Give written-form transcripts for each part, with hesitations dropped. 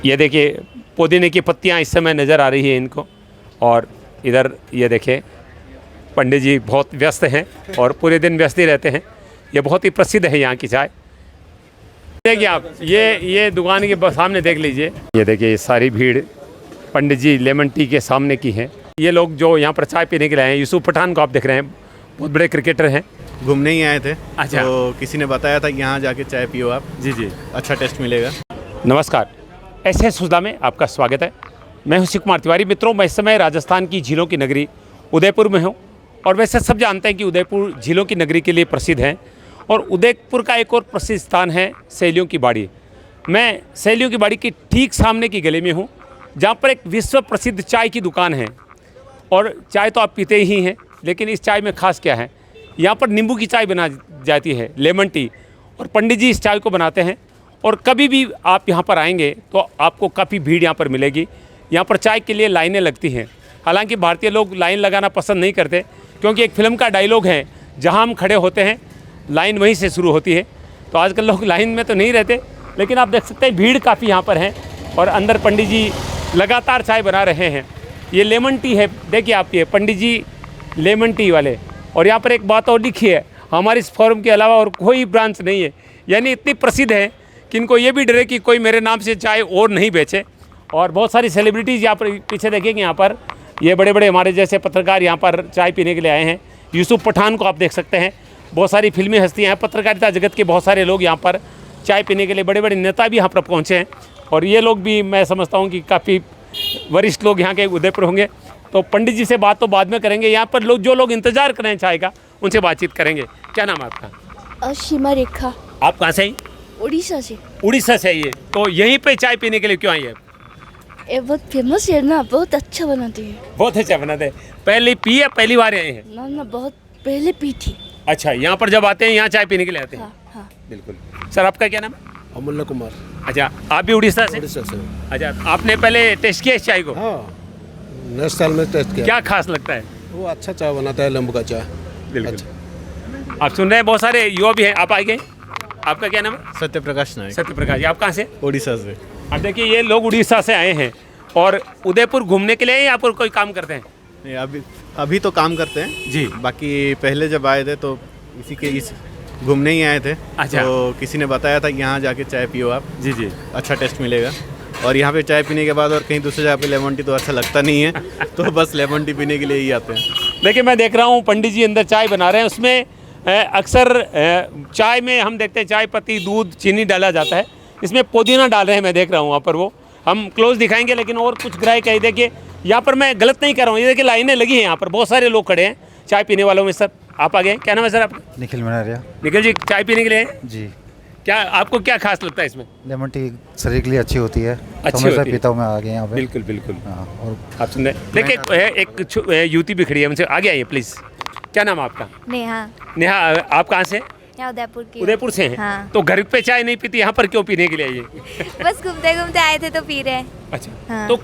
ये देखिए पुदीने की पत्तियां इस समय नज़र आ रही है इनको। और इधर ये देखिए पंडित जी बहुत व्यस्त हैं और पूरे दिन व्यस्त ही रहते हैं। ये बहुत ही प्रसिद्ध है यहाँ की चाय। देखिए आप ये दुकान के सामने देख लीजिए। ये देखिए ये सारी भीड़ पंडित जी लेमन टी के सामने की है। ये लोग जो यहाँ पर चाय पीने के लिए आए हैं, यूसुफ पठान को आप देख रहे हैं, बहुत बड़े क्रिकेटर हैं। घूमने ही आए थे। अच्छा। तो किसी ने बताया था कि यहाँ जाके चाय पियो आप। जी जी, अच्छा टेस्ट मिलेगा। नमस्कार, ऐसे सुधा में आपका स्वागत है। मैं हूं शिव कुमार तिवारी। मित्रों, मैं इस समय राजस्थान की झीलों की नगरी उदयपुर में हूं। और वैसे सब जानते हैं कि उदयपुर झीलों की नगरी के लिए प्रसिद्ध है। और उदयपुर का एक और प्रसिद्ध स्थान है सहेलियों की बाड़ी। मैं सहेलियों की बाड़ी की ठीक सामने की गली में हूँ, जहाँ पर एक विश्व प्रसिद्ध चाय की दुकान है। और चाय तो आप पीते ही हैं, लेकिन इस चाय में ख़ास क्या है, यहाँ पर नींबू की चाय बना जाती है, लेमन टी। और पंडित जी इस चाय को बनाते हैं। और कभी भी आप यहाँ पर आएंगे तो आपको काफ़ी भीड़ यहाँ पर मिलेगी। यहाँ पर चाय के लिए लाइनें लगती हैं। हालांकि भारतीय लोग लाइन लगाना पसंद नहीं करते, क्योंकि एक फिल्म का डायलॉग है, जहाँ हम खड़े होते हैं लाइन वहीं से शुरू होती है। तो आजकल लोग लाइन में तो नहीं रहते, लेकिन आप देख सकते हैं भीड़ काफ़ी यहाँ पर है। और अंदर पंडित जी लगातार चाय बना रहे हैं। ये लेमन टी है, देखिए आप, ये पंडित जी लेमन टी वाले। और यहाँ पर एक बात और लिखी है, हमारे इस फॉर्म के अलावा और कोई ब्रांच नहीं है। यानी इतनी प्रसिद्ध है कि इनको ये भी डर है कि कोई मेरे नाम से चाय और नहीं बेचे। और बहुत सारी सेलिब्रिटीज़ यहाँ पर पीछे देखेंगे, यहाँ पर ये बड़े बड़े हमारे जैसे पत्रकार यहाँ पर चाय पीने के लिए आए हैं। यूसुफ पठान को आप देख सकते हैं। बहुत सारी फिल्मी हस्तियाँ हैं, पत्रकारिता जगत के बहुत सारे लोग यहाँ पर चाय पीने के लिए, बड़े बड़े नेता भी यहाँ पर पहुँचे हैं। और ये लोग भी मैं समझता हूँ कि काफ़ी वरिष्ठ लोग यहाँ के उदयपुर होंगे। तो पंडित जी से बात तो बाद में करेंगे। यहाँ पर लोग, जो लोग इंतज़ार कर रहे हैं चाय का, उनसे बातचीत करेंगे। क्या नाम है आपका? सीमा रेखा। आप कहाँ से हैं? उड़ीसा से। उड़ीसा से ये तो यहीं पे चाय पीने के लिए क्यों आई है? ये बहुत फेमस है ना, बहुत अच्छा बनाती है। बहुत अच्छा बनाते हैं। पहले पी है, पहली बार आए हैं? ना ना, बहुत पहले पी थी। अच्छा, यहाँ पर जब आते हैं यहाँ चाय पीने के लिए आते हैं? हाँ हाँ। बिल्कुल। सर, आपका क्या नाम है? अमूल्य कुमार। अच्छा, आप भी उड़ीसा से? उड़ीसा से। अच्छा, आपने पहले टेस्ट किया इस चाय को? हाँ, नेक्स्ट साल में टेस्ट किया। क्या खास लगता है? वो अच्छा चाय बनाता है, नींबू का चाय। बिल्कुल। अच्छा। आप सुन रहे हैं, बहुत सारे युवा भी हैं। आप आ गए? आपका क्या नाम है? सत्य प्रकाश नायक। सत्य प्रकाश। आप कहाँ से? उड़ीसा से। अब देखिए ये लोग उड़ीसा से आए हैं और उदयपुर घूमने के लिए यहाँ पर कोई काम करते हैं? नहीं, अभी तो काम करते हैं जी। बाकी पहले जब आए थे तो इस घूमने ही आए थे। अच्छा। तो किसी ने बताया था कि यहाँ जाके चाय पियो आप। जी जी। अच्छा टेस्ट मिलेगा। और यहाँ पे चाय पीने के बाद और कहीं दूसरी जगह पे लेमन टी तो अच्छा लगता नहीं है। तो बस लेमन टी पीने के लिए ही आते हैं। देखिए मैं देख रहा हूँ पंडित जी अंदर चाय बना रहे हैं। उसमें अक्सर चाय में हम देखते हैं चाय पत्ती, दूध, चीनी डाला जाता है। इसमें पुदीना डाल रहे हैं, मैं देख रहा हूँ वहाँ पर। वो हम क्लोज दिखाएंगे, लेकिन और कुछ ग्राहक है। देखिए यहाँ पर मैं गलत नहीं कर रहा हूँ, ये देखिए लाइनें लगी हैं यहाँ पर, बहुत सारे लोग खड़े हैं चाय पीने वालों में। सर, आप आ गए? क्या नाम है सर आपका? निखिल मनारिया। निखिल जी, चाय पीने के लिए आए? जी। क्या आपको क्या खास लगता है इसमें? लेमन टी शरीर के लिए अच्छी होती है। अच्छी हमेशा होती है। पीता हूँ मैं, आ गए यहाँ पे। बिल्कुल बिल्कुल। हाँ, और आप सुन रहे हैं? देखिए एक युवती भी खड़ी है, उनसे आगे आइए प्लीज़। क्या नाम है आपका? नेहा। नेहा, आप कहाँ से? यहाँ उदयपुर की। उदयपुर से हैं? हाँ। तो घर पे चाय नहीं पीती, यहाँ पर क्यों पीने के लिए आइए? बस घूमते घूमते आए थे तो पी रहे हैं। अच्छा। हाँ। तो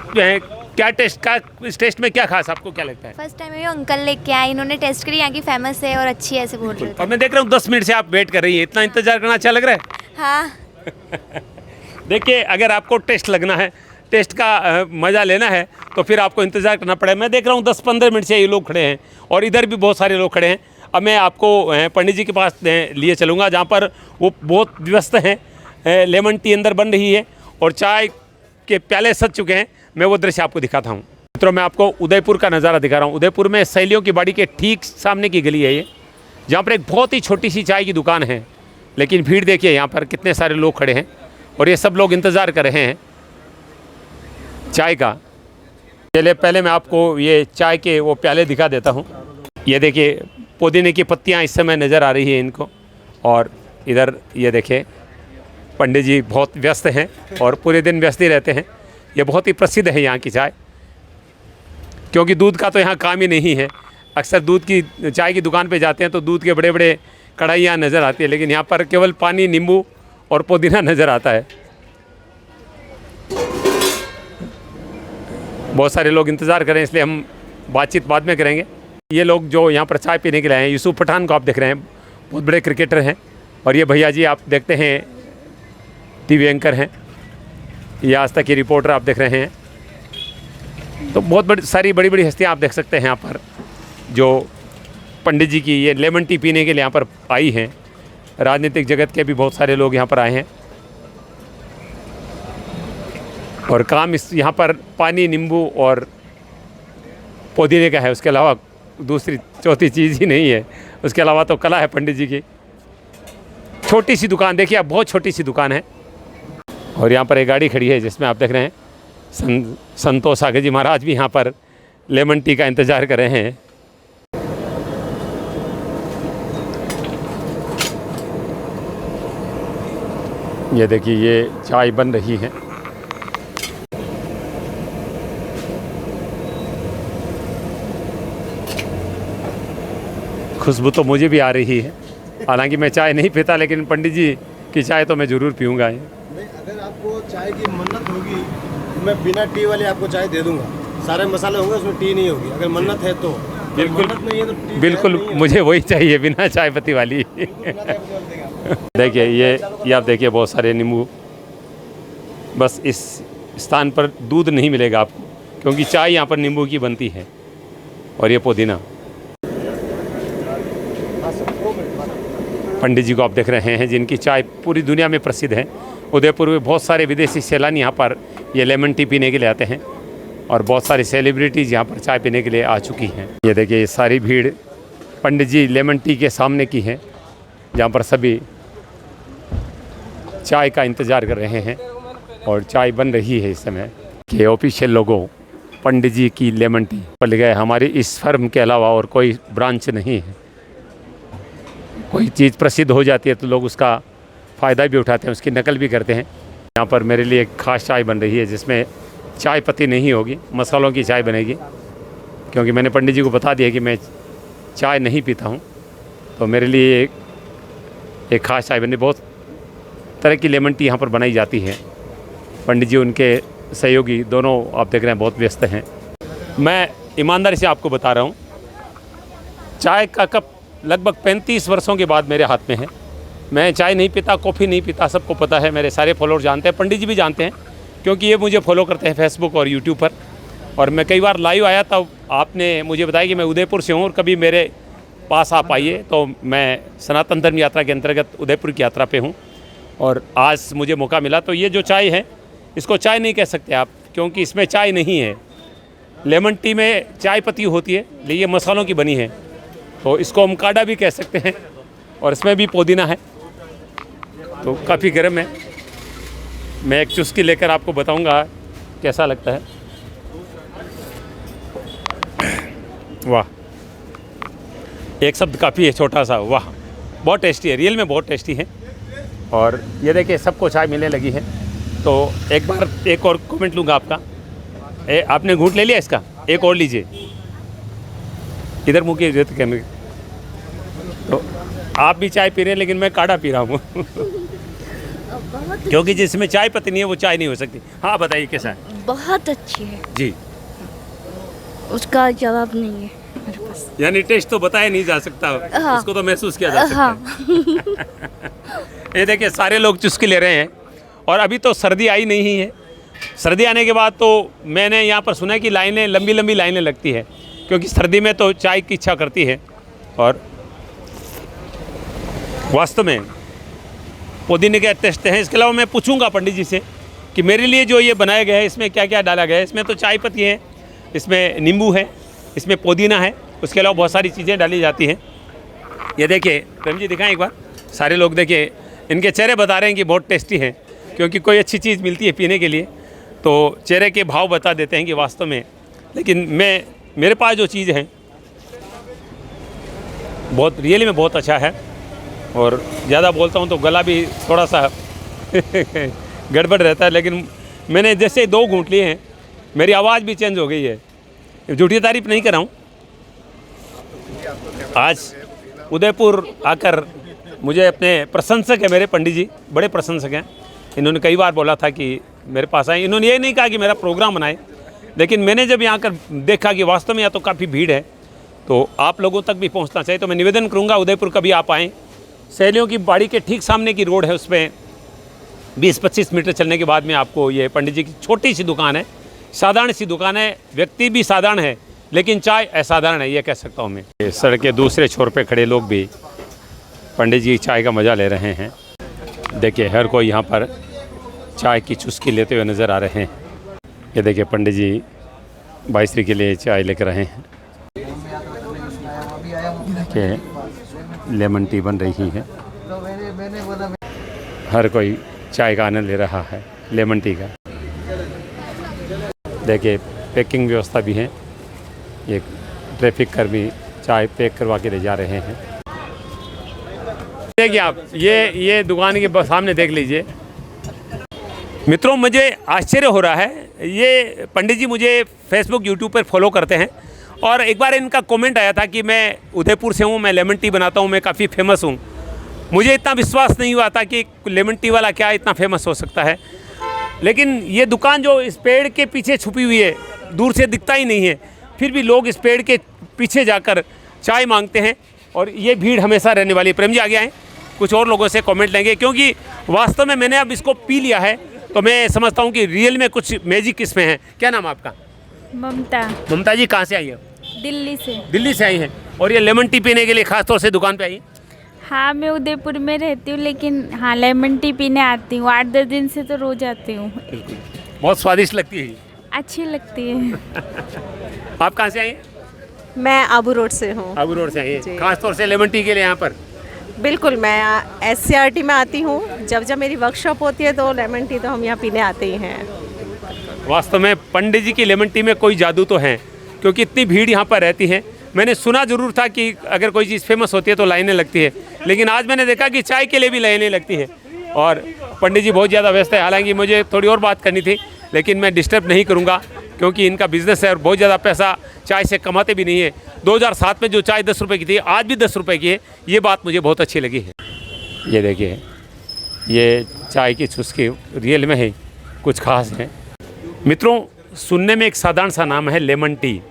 क्या इस टेस्ट में क्या खास आपको क्या लगता है? फर्स्ट टाइम ये अंकल लेके आए, इन्होंने टेस्ट करी, यहाँ की फेमस है और अच्छी है ऐसे बोल रहे और मैं देख रहा हूँ 10 मिनट से आप वेट कर रही हैं। इतना इंतजार करना अच्छा लग रहा है? थे। हाँ। देखिए, अगर आपको टेस्ट लगना है, टेस्ट का मज़ा लेना है, तो फिर आपको इंतज़ार करना पड़ेगा। मैं देख रहा हूँ 10-15 मिनट से ये लोग खड़े हैं और इधर भी बहुत सारे लोग खड़े हैं। अब मैं आपको पंडित जी के पास लिए चलूँगा, जहाँ पर वो बहुत व्यस्त हैं। लेमन टी अंदर बन रही है और चाय के प्याले सज चुके हैं। मैं वो दृश्य आपको दिखाता हूँ। मित्रों, मैं आपको उदयपुर का नज़ारा दिखा रहा हूँ। उदयपुर में सहेलियों की बाड़ी के ठीक सामने की गली है ये, जहाँ पर एक बहुत ही छोटी सी चाय की दुकान है। लेकिन भीड़ देखिए यहाँ पर कितने सारे लोग खड़े हैं और ये सब लोग इंतज़ार कर रहे हैं चाय का। चलिए पहले मैं आपको ये चाय के वो प्याले दिखा देता हूँ। ये देखिए पुदीने की पत्तियाँ इस समय नज़र आ रही है इनको। और इधर ये देखिए पंडित जी बहुत व्यस्त हैं और पूरे दिन व्यस्त ही रहते हैं। ये बहुत ही प्रसिद्ध है यहाँ की चाय, क्योंकि दूध का तो यहाँ काम ही नहीं है। अक्सर दूध की चाय की दुकान पे जाते हैं तो दूध के बड़े बड़े कढ़ाइयाँ नज़र आती है, लेकिन यहाँ पर केवल पानी, नींबू और पुदीना नज़र आता है। बहुत सारे लोग इंतज़ार करें, इसलिए हम बातचीत बाद में करेंगे। ये लोग जो यहाँ पर चाय पीने के लिए आए हैं, यूसुफ पठान को आप देख रहे हैं, बहुत बड़े क्रिकेटर हैं। और ये भैया जी आप देखते हैं टीवी एंकर हैं। ये आज तक की रिपोर्टर आप देख रहे हैं। तो बहुत सारी बड़ी बड़ी हस्तियाँ आप देख सकते हैं यहाँ पर, जो पंडित जी की ये लेमन टी पीने के लिए यहाँ पर आई हैं। राजनीतिक जगत के भी बहुत सारे लोग यहाँ पर आए हैं और काम इस यहाँ पर पानी, नींबू और पुदीने का है। उसके अलावा दूसरी चौथी चीज़ ही नहीं है। उसके अलावा तो कला है पंडित जी की। छोटी सी दुकान देखिए आप, बहुत छोटी सी दुकान है। और यहाँ पर एक गाड़ी खड़ी है जिसमें आप देख रहे हैं संतोष सागर जी महाराज भी यहाँ पर लेमन टी का इंतज़ार कर रहे हैं। ये देखिए ये चाय बन रही है। खुशबू तो मुझे भी आ रही है। हालांकि मैं चाय नहीं पीता, लेकिन पंडित जी की चाय तो मैं ज़रूर पीऊँगा। अगर आपको चाय की मन्नत होगी तो मैं बिना टी वाली आपको चाय दे दूंगा। सारे मसाले होंगे, उसमें टी नहीं होगी। अगर मन्नत है तो बिल्कुल मन्नत नहीं है तो टी बिल्कुल नहीं है। मुझे वही चाहिए, बिना चाय पत्ती वाली। देखिए ये आप देखिए बहुत सारे नींबू। बस इस स्थान पर दूध नहीं मिलेगा आपको, क्योंकि चाय यहाँ पर नींबू की बनती है। और ये पुदीना। पंडित जी को आप देख रहे हैं जिनकी चाय पूरी दुनिया में प्रसिद्ध है। उदयपुर में बहुत सारे विदेशी सैलानी यहाँ पर ये लेमन टी पीने के लिए आते हैं और बहुत सारी सेलिब्रिटीज़ यहाँ पर चाय पीने के लिए आ चुकी हैं। ये देखिए ये सारी भीड़ पंडित जी लेमन टी के सामने की है, जहाँ पर सभी चाय का इंतज़ार कर रहे हैं और चाय बन रही है इस समय। कि ऑफिशियल लोगों पंडित जी की लेमन टी बोल गए। हमारी इस फर्म के अलावा और कोई ब्रांच नहीं है। कोई चीज़ प्रसिद्ध हो जाती है तो लोग उसका फ़ायदा भी उठाते हैं, उसकी नकल भी करते हैं। यहाँ पर मेरे लिए एक ख़ास चाय बन रही है जिसमें चाय पत्ती नहीं होगी, मसालों की चाय बनेगी। क्योंकि मैंने पंडित जी को बता दिया कि मैं चाय नहीं पीता हूँ, तो मेरे लिए एक ख़ास चाय बनी। बहुत तरह की लेमन टी यहाँ पर बनाई जाती है। पंडित जी, उनके सहयोगी दोनों आप देख रहे हैं बहुत व्यस्त हैं। मैं ईमानदारी से आपको बता रहा हूँ, चाय का कप लगभग 35 वर्षों के बाद मेरे हाथ में है। मैं चाय नहीं पीता, कॉफ़ी नहीं पीता, सबको पता है। मेरे सारे फॉलोअर जानते हैं, पंडित जी भी जानते हैं, क्योंकि ये मुझे फॉलो करते हैं फेसबुक और यूट्यूब पर। और मैं कई बार लाइव आया तब आपने मुझे बताया कि मैं उदयपुर से हूँ और कभी मेरे पास आप आइए। तो मैं सनातन धर्म यात्रा के अंतर्गत उदयपुर की यात्रा पे हूँ और आज मुझे मौका मिला। तो ये जो चाय है, इसको चाय नहीं कह सकते आप, क्योंकि इसमें चाय नहीं है। लेमन टी में चाय पत्ती होती है, लेकिन ये मसालों की बनी है, तो इसको हम काढ़ा भी कह सकते हैं। और इसमें भी पुदीना है, तो काफ़ी गर्म है। मैं एक चुस्की लेकर आपको बताऊंगा कैसा लगता है। वाह, एक शब्द काफ़ी है, छोटा सा। वाह, बहुत टेस्टी है, रियल में बहुत टेस्टी है। और ये देखिए सबको चाय मिलने लगी है। तो एक बार एक और कमेंट लूँगा आपका। आपने घूंट ले लिया इसका? एक और लीजिए, इधर मुँह की जरूरत करने। तो आप भी चाय पी रहे हैं, लेकिन मैं काढ़ा पी रहा हूँ। क्योंकि जिसमें चाय पत्ती नहीं है वो चाय नहीं हो सकती। हाँ बताइए कैसा है? बहुत अच्छी है जी, उसका जवाब नहीं है मेरे पास। यानी टेस्ट तो बताया नहीं जा सकता, हाँ। उसको तो महसूस किया जा सकता हाँ। है। ये देखिए सारे लोग चुस्की ले रहे हैं और अभी तो सर्दी आई नहीं है। सर्दी आने के बाद तो मैंने यहाँ पर सुना है कि लाइनें, लंबी लंबी लाइनें लगती है, क्योंकि सर्दी में तो चाय की इच्छा करती है। और वास्तव में पुदीने के टेस्ट हैं। इसके अलावा मैं पूछूंगा पंडित जी से कि मेरे लिए जो ये बनाया गया है इसमें क्या क्या डाला गया है। इसमें तो चाय पत्ती है, इसमें नींबू है, इसमें पुदीना है, उसके अलावा बहुत सारी चीज़ें डाली जाती हैं। ये देखिए प्रेम जी दिखाएं एक बार। सारे लोग देखिए, इनके चेहरे बता रहे हैं कि बहुत टेस्टी है, क्योंकि कोई अच्छी चीज़ मिलती है पीने के लिए तो चेहरे के भाव बता देते हैं कि वास्तव में। लेकिन मेरे पास जो चीज़ है बहुत रियली में बहुत अच्छा है। और ज़्यादा बोलता हूँ तो गला भी थोड़ा सा गड़बड़ रहता है, लेकिन मैंने जैसे 2 घूंट लिए हैं मेरी आवाज़ भी चेंज हो गई है। झूठी तारीफ नहीं कर रहा हूँ। आज उदयपुर आकर मुझे अपने प्रशंसक है, मेरे पंडित जी बड़े प्रशंसक हैं। इन्होंने कई बार बोला था कि मेरे पास आए। इन्होंने ये नहीं कहा कि मेरा प्रोग्राम बनाए, लेकिन मैंने जब यहाँ कर देखा कि वास्तव में यहाँ तो काफ़ी भीड़ है, तो आप लोगों तक भी पहुँचना चाहिए। तो मैं निवेदन करूँगा उदयपुर कभी आप आएँ। सहेलियों की बाड़ी के ठीक सामने की रोड है, उसमें 20-25 मीटर चलने के बाद में आपको ये पंडित जी की छोटी सी दुकान है, साधारण सी दुकान है, व्यक्ति भी साधारण है लेकिन चाय असाधारण है, ये कह सकता हूँ मैं। ये सड़क के दूसरे छोर पे खड़े लोग भी पंडित जी की चाय का मज़ा ले रहे हैं। देखिए हर कोई यहाँ पर चाय की चुस्की लेते हुए नज़र आ रहे हैं। ये देखिए पंडित जी बाईसरी के लिए चाय लेकर रहे हैं। देखिए लेमन टी बन रही है, हर कोई चाय का आनंद ले रहा है लेमन टी का। देखिए पैकिंग व्यवस्था भी है, ये ट्रैफिक कर्मी चाय पैक करवा के ले जा रहे हैं। देखिए आप ये दुकान के सामने देख लीजिए। मित्रों मुझे आश्चर्य हो रहा है, ये पंडित जी मुझे फेसबुक यूट्यूब पर फॉलो करते हैं और एक बार इनका कमेंट आया था कि मैं उदयपुर से हूँ, मैं लेमन टी बनाता हूँ, मैं काफ़ी फेमस हूँ। मुझे इतना विश्वास नहीं हुआ था कि लेमन टी वाला क्या इतना फेमस हो सकता है, लेकिन ये दुकान जो इस पेड़ के पीछे छुपी हुई है, दूर से दिखता ही नहीं है, फिर भी लोग इस पेड़ के पीछे जाकर चाय मांगते हैं और ये भीड़ हमेशा रहने वाली है। प्रेम जी आगे आए, कुछ और लोगों से कमेंट लेंगे, क्योंकि वास्तव में मैंने अब इसको पी लिया है तो मैं समझता हूँ कि रियल में कुछ मैजिक इसमें है। क्या नाम आपका? ममता, ममता जी कहाँ से आई है? दिल्ली से। दिल्ली से आई हैं और ये लेमन टी पीने के लिए खास तौर से दुकान पे आई हैं? हाँ, मैं उदयपुर में रहती हूँ, लेकिन हाँ लेमन टी पीने आती हूँ। 8-10 दिन से तो रोज आती हूँ। बहुत स्वादिष्ट लगती है। अच्छी लगती है। आप कहाँ से आई हैं? मैं आबू रोड से हूँ। आबू रोड से आई हैं, खास तौर से लेमन टी के लिए यहाँ पर? बिल्कुल, मैं SCRT में आती हूँ। जब मेरी वर्कशॉप होती है तो लेमन टी तो हम यहाँ पीने आते ही हैं। वास्तव में पंडित जी की लेमन टी में कोई जादू तो है, क्योंकि इतनी भीड़ यहाँ पर रहती है। मैंने सुना जरूर था कि अगर कोई चीज़ फेमस होती है तो लाइनें लगती है, लेकिन आज मैंने देखा कि चाय के लिए भी लाइनें लगती है और पंडित जी बहुत ज़्यादा व्यस्त है। हालांकि मुझे थोड़ी और बात करनी थी, लेकिन मैं डिस्टर्ब नहीं करूँगा क्योंकि इनका बिज़नेस है और बहुत ज़्यादा पैसा चाय से कमाते भी नहीं है। 2007 में जो चाय 10 रुपये की थी, आज भी 10 रुपये की है। ये बात मुझे बहुत अच्छी लगी है। ये देखिए, ये चाय की चुस्की रियल में है, कुछ खास है। मित्रों, सुनने में एक साधारण सा नाम है लेमन टी।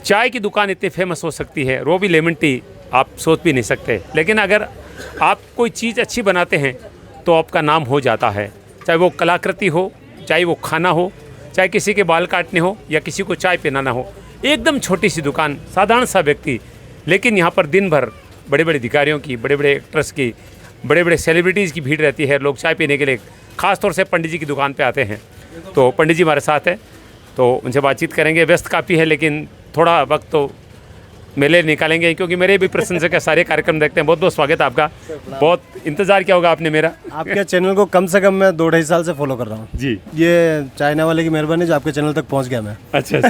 चाय की दुकान इतनी फेमस हो सकती है, वो भी लेमन टी, आप सोच भी नहीं सकते। लेकिन अगर आप कोई चीज़ अच्छी बनाते हैं तो आपका नाम हो जाता है, चाहे वो कलाकृति हो, चाहे वो खाना हो, चाहे किसी के बाल काटने हो या किसी को चाय पिलाना हो। एकदम छोटी सी दुकान, साधारण सा व्यक्ति, लेकिन यहाँ पर दिन भर बड़े बड़े अधिकारियों की, बड़े बड़े एक्टर्स की, बड़े बड़े सेलिब्रिटीज़ की भीड़ रहती है। लोग चाय पीने के लिए ख़ास तौर से पंडित जी की दुकान पे आते हैं। तो पंडित जी हमारे साथ हैं, तो उनसे बातचीत करेंगे। व्यस्त काफ़ी है लेकिन थोड़ा वक्त तो मेले निकालेंगे, क्योंकि मेरे भी प्रशंसक सारे कार्यक्रम देखते हैं। बहुत बहुत स्वागत है आपका। बहुत इंतज़ार किया होगा आपने मेरा। आपके चैनल को कम से कम मैं 2-2.5 साल से फॉलो कर रहा हूँ जी। ये चाइना वाले की मेहरबानी जो आपके चैनल तक पहुँच गया मैं। अच्छा।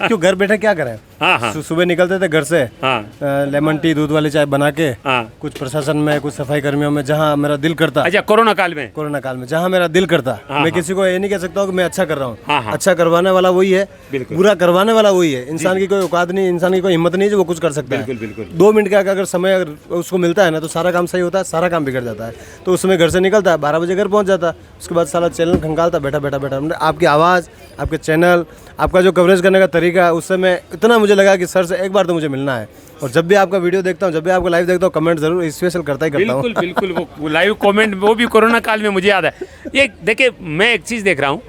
क्यों घर बैठे क्या करें? हाँ हाँ सुबह निकलते थे घर से, हाँ लेमन टी दूध वाली चाय बना के, हाँ। कुछ प्रशासन में, कुछ सफाई कर्मियों में, जहाँ मेरा दिल करता। अच्छा, कोरोना काल में? कोरोना काल में जहाँ मेरा दिल करता। मैं किसी को ये नहीं कह सकता हूँ कि मैं अच्छा कर रहा हूँ। हाँ, हाँ। अच्छा करवाने वाला वही है, बिल्कुल। बुरा करवाने वाला वही है। इंसान की कोई औकात नहीं, इंसान की कोई हिम्मत नहीं जो वो कुछ कर सकता है। बिल्कुल। 2 मिनट का अगर समय अगर उसको मिलता है ना तो सारा काम सही होता है, सारा काम बिगड़ जाता है। तो उस समय घर से निकलता है, 12 बजे घर पहुंच जाता है, उसके बाद सारा चैनल खंगालता बैठा। आपकी आवाज़, आपके चैनल, आपका जो कवरेज करने का तरीका, उस समय इतना मुझे लगा कि सर से एक बार तो मुझे मिलना है। और जब भी आपका वीडियो देखता हूँ, जब भी आपको लाइव देखता हूँ, कमेंट जरूर स्पेशल करता हूँ। बिल्कुल वो लाइव कमेंट, वो भी कोरोना काल में मुझे याद है। ये देखिए, मैं एक चीज़ देख रहा हूँ,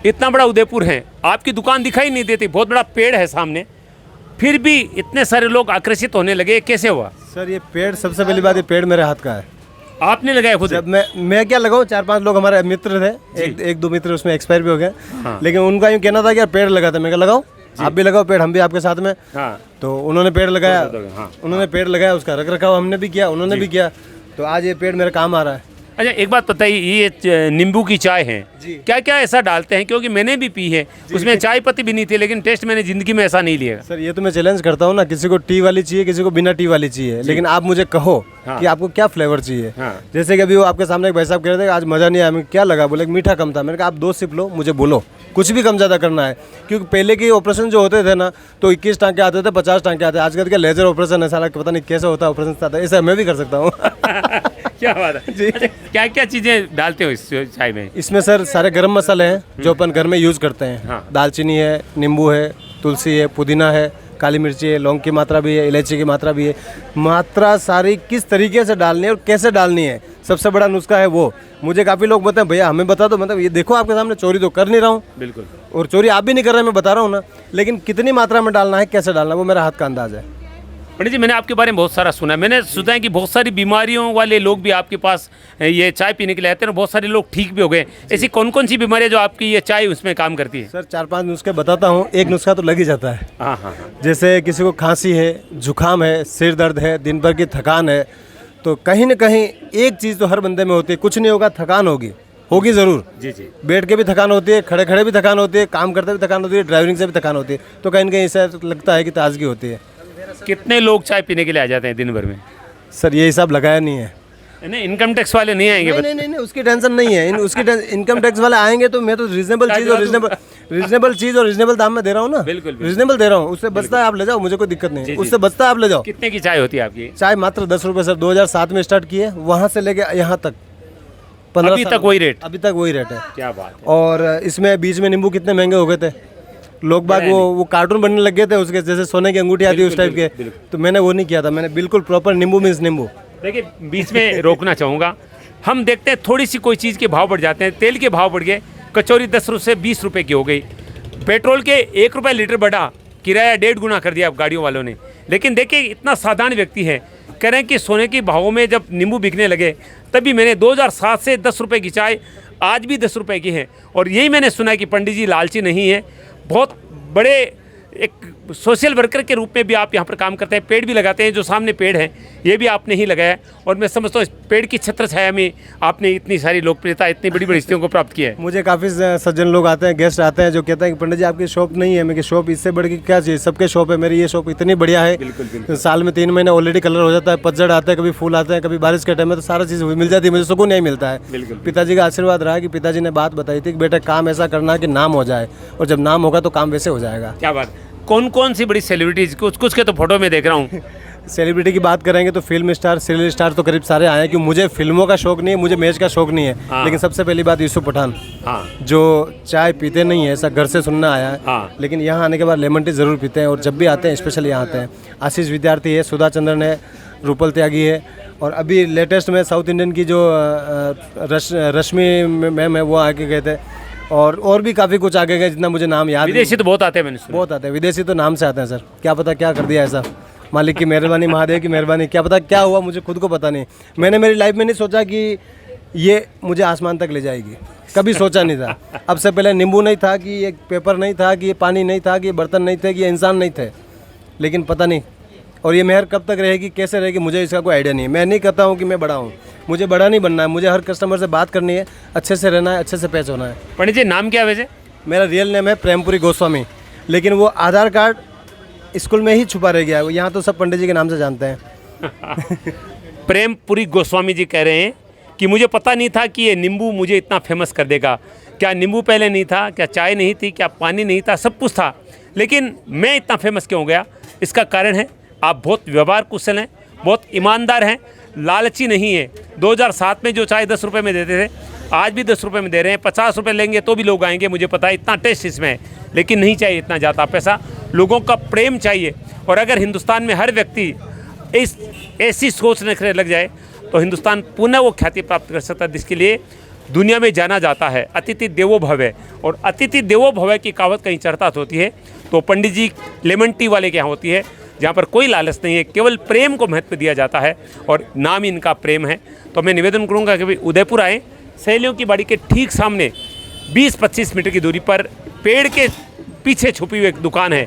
इतना बड़ा उदयपुर है, आपकी दुकान दिखाई नहीं देती, बहुत बड़ा पेड़ है सामने, फिर भी इतने सारे लोग आकर्षित होने लगे, कैसे हुआ? सर ये पेड़, सबसे पहली बात, ये पेड़ मेरे हाथ का है। आपने लगाया खुद? जब मैं क्या लगाऊं, 4-5 लोग हमारे मित्र थे, एक दो मित्र उसमें एक्सपायर भी हो गए। हाँ। लेकिन उनका यूँ कहना था कि यार पेड़ लगाते, मैं क्या लगाऊं, आप भी लगाओ पेड़, हम भी आपके साथ में। हाँ। तो उन्होंने पेड़ लगाया, हाँ। उन्होंने पेड़ लगाया, उसका रख रखाव हमने भी किया, उन्होंने भी किया, तो आज ये पेड़ मेरे काम आ रहा है। अच्छा, एक बात बताइए, ये नींबू की चाय है, क्या क्या ऐसा डालते हैं? क्योंकि मैंने भी पी है, उसमें चाय पत्ती भी नहीं थी, लेकिन टेस्ट मैंने जिंदगी में ऐसा नहीं लिया। सर ये तो मैं चैलेंज करता हूँ ना, किसी को टी वाली चाहिए, किसी को बिना टी वाली चाहिए, लेकिन आप मुझे कहो कि आपको क्या फ्लेवर चाहिए। जैसे कि अभी वो आपके सामने एक भाई साहब कह रहे थे आज मज़ा नहीं आया, मैं क्या लगा, बोले मीठा कम था। मैंने कहा आप 2 सिप लो, मुझे बोलो, कुछ भी कम ज़्यादा करना है। क्योंकि पहले के ऑपरेशन जो होते थे ना, तो 21 टाँके आते थे, 50 टाँके आते थे। आजकल क्या लेजर ऑपरेशन है, सारा पता नहीं कैसे होता है ऑपरेशन, ऐसा मैं भी कर सकता हूँ। क्या बात है जी। अच्छा, क्या क्या चीज़ें डालते हो इस चाय में? इसमें सर सारे गरम मसाले हैं जो अपन घर में यूज़ करते हैं। हाँ। दालचीनी है, नींबू है, तुलसी है, पुदीना है, काली मिर्ची है, लौंग की मात्रा भी है, इलायची की मात्रा भी है। मात्रा सारी किस तरीके से डालनी है और कैसे डालनी है, सबसे बड़ा नुस्खा है वो। मुझे काफ़ी लोग बताते हैं भैया हमें बता दो, मतलब ये देखो आपके सामने चोरी तो कर नहीं रहा हूँ, बिल्कुल, और चोरी आप भी नहीं कर रहे, मैं बता रहा हूँ ना, लेकिन कितनी मात्रा में डालना है, कैसे डालना है, वो मेरा हाथ का अंदाज़ है। पंडित जी मैंने आपके बारे में बहुत सारा सुना है। मैंने सुना है कि बहुत सारी बीमारियों वाले लोग भी आपके पास ये चाय पीने के लिए आते हैं और बहुत सारे लोग ठीक भी हो गए। ऐसी कौन कौन सी बीमारियां जो आपकी ये चाय उसमें काम करती है? सर 4-5 नुस्खे बताता हूँ, एक नुस्खा तो लग ही जाता है। हाँ हाँ हाँ, जैसे किसी को खांसी है, जुकाम है, सिर दर्द है, दिन भर की थकान है, तो कहीं ना कहीं एक चीज़ तो हर बंदे में होती है, कुछ नहीं होगा थकान होगी ज़रूर। जी जी, बैठ के भी थकान होती है, खड़े खड़े भी थकान होती है, काम करते भी थकान होती है, ड्राइविंग से भी थकान होती है, तो कहीं ना कहीं ऐसा लगता है कि ताजगी होती है। कितने लोग चाय पीने के लिए आ जाते हैं दिन भर में? सर ये हिसाब लगाया नहीं है। नहीं, इनकम टैक्स वाले नहीं आएंगे? नहीं, उसकी टेंशन नहीं है। इनकम टैक्स वाले आएंगे तो मैं तो रीजनेबल चीज़ और रीजनेबल दाम में दे रहा हूँ ना। बिल्कुल, बिल्कुल। रीजनेबल दे रहा हूँ, उससे बचता है आप ले जाओ, मुझे कोई दिक्कत नहीं है, उससे बचता है आप ले जाओ। कितने की चाय होती है आपकी? चाय मात्र 10 रुपये सर, 2007 में स्टार्ट किए, वहाँ से लेके यहाँ तक 15 अभी तक वही रेट? अभी तक वही रेट है। क्या बात है। और इसमें बीच में नींबू कितने महंगे हो गए थे, लोग बाग वो कार्टून बनने लग गए थे उसके, जैसे सोने की अंगूठी आती है उस टाइप के, तो मैंने वो नहीं किया था, मैंने बिल्कुल प्रॉपर नींबू मीन्स नींबू। देखिए बीच में रोकना चाहूँगा, हम देखते हैं थोड़ी सी कोई चीज़ के भाव बढ़ जाते हैं, तेल के भाव बढ़ गए, कचौरी 10 रुपये से 20 रुपये की हो गई, पेट्रोल के 1 रुपये लीटर बढ़ा, किराया 1.5 गुना कर दिया गाड़ियों वालों ने। लेकिन देखिए इतना साधारण व्यक्ति है, कह रहे हैं कि सोने के भावों में जब नींबू बिकने लगे तभी मैंने 2007 से 10 रुपये की चाय आज भी 10 रुपये की है। और यही मैंने सुना है कि पंडित जी लालची नहीं है, बहुत बड़े एक सोशल वर्कर के रूप में भी आप यहाँ पर काम करते हैं, पेड़ भी लगाते हैं, जो सामने पेड़ है ये भी आपने ही लगाया है, और मैं समझता हूँ इस पेड़ की छत्र छाया में आपने इतनी सारी लोकप्रियता, इतनी बड़ी बड़ी स्थितियों को प्राप्त किया है। मुझे काफ़ी सज्जन लोग आते हैं, गेस्ट आते हैं, जो कहते हैं कि पंडित जी आपकी शॉप नहीं है। मैं कि शॉप इससे बढ़ के क्या चाहिए, सबके शॉप है, मेरी ये शॉप इतनी बढ़िया है, साल में 3 महीने ऑलरेडी कलर हो जाता है, पतझड़ आता है, कभी फूल आते हैं, कभी बारिश के टाइम में, तो सारा चीज़ मिल जाती है, मुझे सुकून नहीं मिलता है। पिताजी का आशीर्वाद रहा कि पिताजी ने बात बताई थी कि बेटा काम ऐसा करना है कि नाम हो जाए, और जब नाम होगा तो काम वैसे हो जाएगा। क्या बात। कौन कौन सी बड़ी सेलिब्रिटीज, कुछ के तो फोटो में देख रहा हूँ। सेलिब्रिटी की बात करेंगे तो फिल्म स्टार, सीरियल स्टार तो करीब सारे आए हैं, क्योंकि मुझे फिल्मों का शौक नहीं है, मुझे मैच का शौक नहीं है। हाँ। लेकिन सबसे पहली बात यूसुफ पठान, हाँ, जो चाय पीते नहीं है, ऐसा घर से सुनना आया है। हाँ। लेकिन यहाँ आने के बाद लेमन टी ज़रूर पीते हैं, और जब भी आते हैं स्पेशली यहाँ आते हैं। आशीष विद्यार्थी है, सुधा चंद्रन है, रूपल त्यागी है, और अभी लेटेस्ट में साउथ इंडियन की जो रश्मि मैम है वो आके गए थे, और भी काफ़ी कुछ आगे गए, जितना मुझे नाम याद। विदेशी तो बहुत आते हैं, मैंने सुना। बहुत आते हैं विदेशी, तो नाम से आते हैं सर, क्या पता क्या कर दिया ऐसा, मालिक की मेहरबानी, महादेव की मेहरबानी, क्या पता क्या हुआ, मुझे खुद को पता नहीं। मैंने मेरी लाइफ में नहीं सोचा कि ये मुझे आसमान तक ले जाएगी, कभी सोचा नहीं था। अब से पहले नींबू नहीं था, कि ये पेपर नहीं था, कि ये पानी नहीं था, कि ये बर्तन नहीं थे, कि ये इंसान नहीं थे, लेकिन पता नहीं। और ये मेहर कब तक रहेगी, कैसे रहेगी, मुझे इसका कोई आइडिया नहीं है। मैं नहीं कहता हूँ कि मैं बड़ा हूँ, मुझे बड़ा नहीं बनना है, मुझे हर कस्टमर से बात करनी है, अच्छे से रहना है, अच्छे से पेश होना है। पंडित जी नाम क्या है वैसे? मेरा रियल नेम है प्रेमपुरी गोस्वामी, लेकिन वो आधार कार्ड स्कूल में ही छुपा रह गया है, यहाँ तो सब पंडित जी के नाम से जानते हैं। प्रेमपुरी गोस्वामी जी कह रहे हैं कि मुझे पता नहीं था कि ये नींबू मुझे इतना फेमस कर देगा। क्या नींबू पहले नहीं था, क्या चाय नहीं थी, क्या पानी नहीं था, सब कुछ था, लेकिन मैं इतना फेमस क्यों हो गया? इसका कारण है आप बहुत व्यवहार कुशल हैं, बहुत ईमानदार हैं, लालची नहीं है। 2007 में जो चाय 10 रुपये में देते थे, आज भी 10 रुपये में दे रहे हैं। 50 रुपये लेंगे तो भी लोग आएंगे, मुझे पता है, इतना टेस्ट इसमें है। लेकिन नहीं चाहिए इतना ज़्यादा पैसा, लोगों का प्रेम चाहिए। और अगर हिंदुस्तान में हर व्यक्ति ऐसी सोच रखने लग जाए तो हिंदुस्तान पुनः वो ख्याति प्राप्त कर सकता है, जिसके लिए दुनिया में जाना जाता है। अतिथि देवो भव, और अतिथि देवो भव की कहावत कहीं चर्चा होती है तो पंडित जी लेमन टी वाले के यहाँ होती है, जहाँ पर कोई लालच नहीं है, केवल प्रेम को महत्व दिया जाता है, और नाम इनका प्रेम है। तो मैं निवेदन करूँगा कि भाई उदयपुर आएँ, सहेलियों की बाड़ी के ठीक सामने 20-25 मीटर की दूरी पर पेड़ के पीछे छुपी हुई एक दुकान है,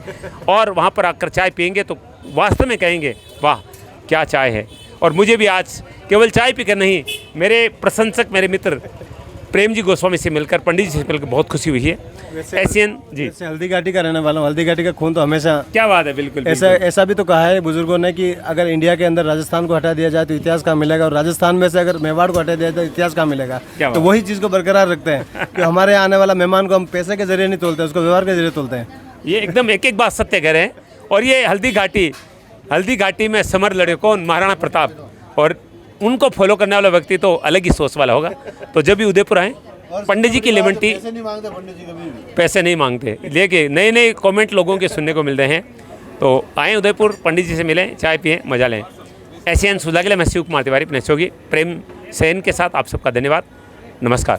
और वहाँ पर आकर चाय पियेंगे तो वास्तव में कहेंगे वाह क्या चाय है। और मुझे भी आज केवल चाय पीकर नहीं, मेरे प्रशंसक, मेरे मित्र प्रेम जी गोस्वामी से मिलकर, पंडित जी से मिलकर बहुत खुशी हुई है। एशियन जी, जैसे हल्दी घाटी का रहने वाला हूँ, हल्दी घाटी का खून तो हमेशा। क्या बात है, बिल्कुल ऐसा भी तो कहा है बुजुर्गों ने कि अगर इंडिया के अंदर राजस्थान को हटा दिया जाए तो इतिहास कहाँ मिलेगा, और राजस्थान में से अगर मेवाड़ को हटा दिया जाए तो इतिहास कहाँ मिलेगा। तो वही चीज़ को बरकरार रखते हैं कि हमारे आने वाला मेहमान को हम पैसे के जरिए नहीं तोलते, उसको व्यवहार के जरिए तोलते हैं। ये एकदम एक बात सत्य कह रहे हैं। और ये हल्दी घाटी में समर लड़े कौन? महाराणा प्रताप, और उनको फॉलो करने वाला व्यक्ति तो अलग ही सोच वाला होगा। तो जब भी उदयपुर आए, पंडित जी की लेमन टी, पैसे नहीं मांगते, लेकिन नए नए कमेंट लोगों के सुनने को मिल रहे हैं। तो आएँ उदयपुर, पंडित जी से मिलें, चाय पिएं, मजा लें। एशियन सुधा के लिए मैं शिव कुमार तिवारी अपने सहयोगी प्रेम सेन के साथ आप सबका धन्यवाद। नमस्कार।